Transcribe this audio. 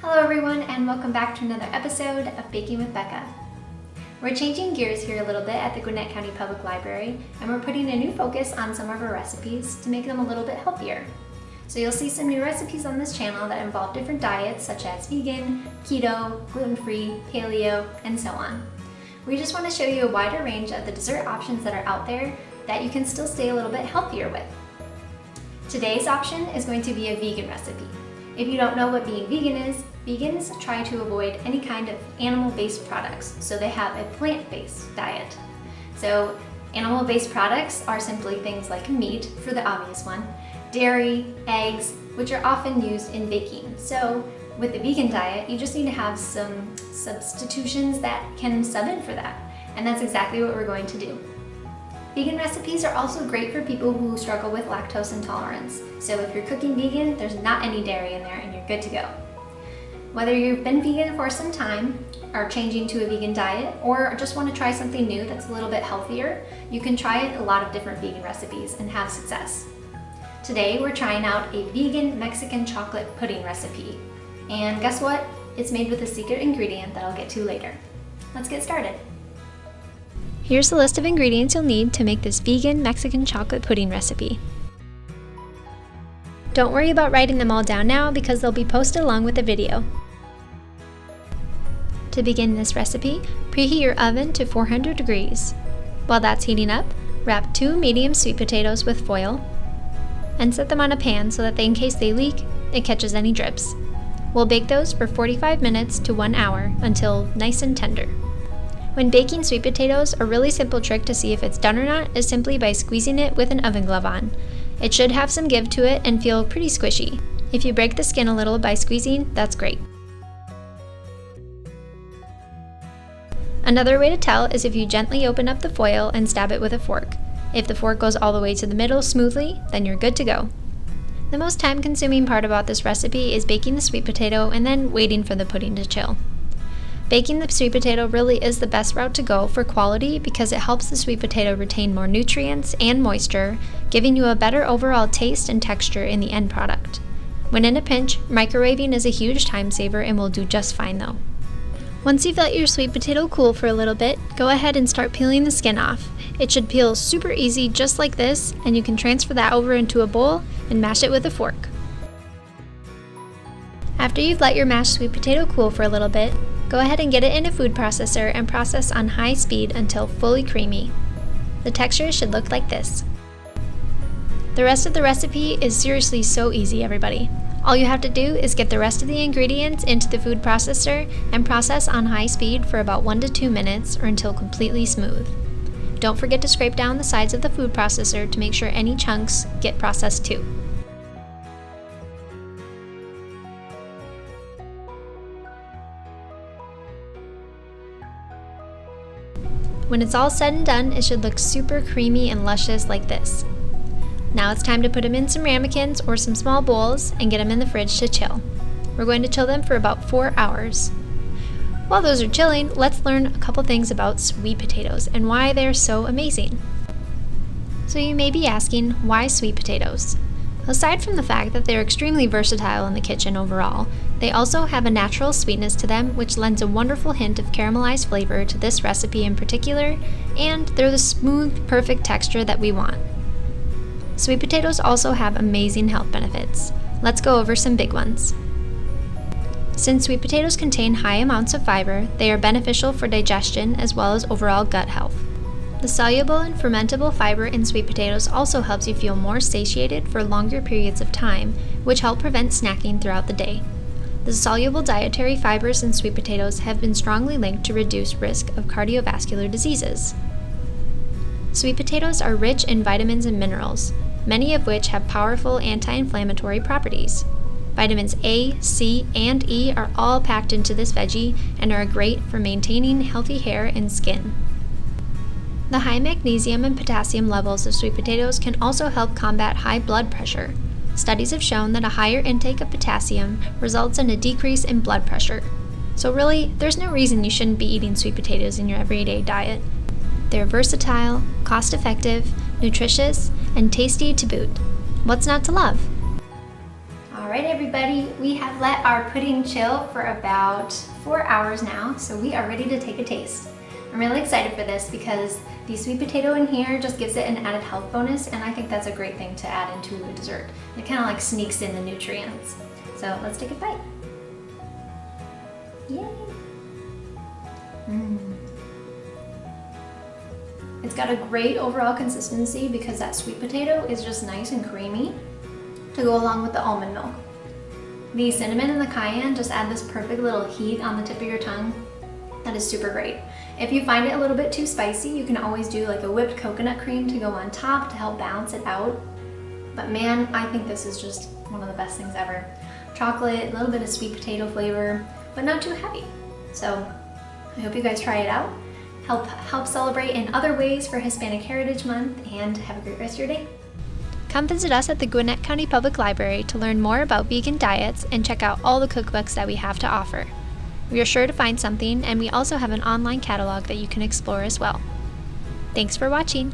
Hello everyone, and welcome back to another episode of Baking with Becca. We're changing gears here a little bit at the Gwinnett County Public Library, and we're putting a new focus on some of our recipes to make them a little bit healthier. So you'll see some new recipes on this channel that involve different diets such as vegan, keto, gluten-free, paleo, and so on. We just want to show you a wider range of the dessert options that are out there that you can still stay a little bit healthier with. Today's option is going to be a vegan recipe. If you don't know what being vegan is, vegans try to avoid any kind of animal-based products, so they have a plant-based diet. So animal-based products are simply things like meat, for the obvious one, dairy, eggs, which are often used in baking. So with the vegan diet, you just need to have some substitutions that can sub in for that, and that's exactly what we're going to do. Vegan recipes are also great for people who struggle with lactose intolerance. So if you're cooking vegan, there's not any dairy in there and you're good to go. Whether you've been vegan for some time, are changing to a vegan diet, or just want to try something new that's a little bit healthier, you can try a lot of different vegan recipes and have success. Today we're trying out a vegan Mexican chocolate pudding recipe. And guess what? It's made with a secret ingredient that I'll get to later. Let's get started. Here's the list of ingredients you'll need to make this vegan Mexican chocolate pudding recipe. Don't worry about writing them all down now because they'll be posted along with the video. To begin this recipe, preheat your oven to 400 degrees. While that's heating up, wrap 2 medium sweet potatoes with foil and set them on a pan so that in case they leak, it catches any drips. We'll bake those for 45 minutes to 1 hour until nice and tender. When baking sweet potatoes, a really simple trick to see if it's done or not is simply by squeezing it with an oven glove on. It should have some give to it and feel pretty squishy. If you break the skin a little by squeezing, that's great. Another way to tell is if you gently open up the foil and stab it with a fork. If the fork goes all the way to the middle smoothly, then you're good to go. The most time-consuming part about this recipe is baking the sweet potato and then waiting for the pudding to chill. Baking the sweet potato really is the best route to go for quality because it helps the sweet potato retain more nutrients and moisture, giving you a better overall taste and texture in the end product. When in a pinch, microwaving is a huge time saver and will do just fine though. Once you've let your sweet potato cool for a little bit, go ahead and start peeling the skin off. It should peel super easy just like this, and you can transfer that over into a bowl and mash it with a fork. After you've let your mashed sweet potato cool for a little bit, go ahead and get it in a food processor and process on high speed until fully creamy. The texture should look like this. The rest of the recipe is seriously so easy, everybody. All you have to do is get the rest of the ingredients into the food processor and process on high speed for about 1 to 2 minutes or until completely smooth. Don't forget to scrape down the sides of the food processor to make sure any chunks get processed too. When it's all said and done, it should look super creamy and luscious like this. Now it's time to put them in some ramekins or some small bowls and get them in the fridge to chill. We're going to chill them for about 4 hours. While those are chilling, let's learn a couple things about sweet potatoes and why they're so amazing. So you may be asking, why sweet potatoes? Aside from the fact that they're extremely versatile in the kitchen overall, they also have a natural sweetness to them which lends a wonderful hint of caramelized flavor to this recipe in particular, and they're the smooth, perfect texture that we want. Sweet potatoes also have amazing health benefits. Let's go over some big ones. Since sweet potatoes contain high amounts of fiber, they are beneficial for digestion as well as overall gut health. The soluble and fermentable fiber in sweet potatoes also helps you feel more satiated for longer periods of time, which help prevent snacking throughout the day. The soluble dietary fibers in sweet potatoes have been strongly linked to reduce risk of cardiovascular diseases. Sweet potatoes are rich in vitamins and minerals, many of which have powerful anti-inflammatory properties. Vitamins A, C, and E are all packed into this veggie and are great for maintaining healthy hair and skin. The high magnesium and potassium levels of sweet potatoes can also help combat high blood pressure. Studies have shown that a higher intake of potassium results in a decrease in blood pressure. So really, there's no reason you shouldn't be eating sweet potatoes in your everyday diet. They're versatile, cost-effective, nutritious, and tasty to boot. What's not to love? Alright everybody, we have let our pudding chill for about 4 hours now, so we are ready to take a taste. I'm really excited for this because the sweet potato in here just gives it an added health bonus, and I think that's a great thing to add into a dessert. It kind of like sneaks in the nutrients. So let's take a bite. Yay! It's got a great overall consistency because that sweet potato is just nice and creamy to go along with the almond milk. The cinnamon and the cayenne just add this perfect little heat on the tip of your tongue. That is super great. If you find it a little bit too spicy, you can always do like a whipped coconut cream to go on top to help balance it out. But man, I think this is just one of the best things ever. Chocolate, a little bit of sweet potato flavor, but not too heavy. So I hope you guys try it out. Help celebrate in other ways for Hispanic Heritage Month, and have a great rest of your day. Come visit us at the Gwinnett County Public Library to learn more about vegan diets and check out all the cookbooks that we have to offer. We are sure to find something, and we also have an online catalog that you can explore as well. Thanks for watching!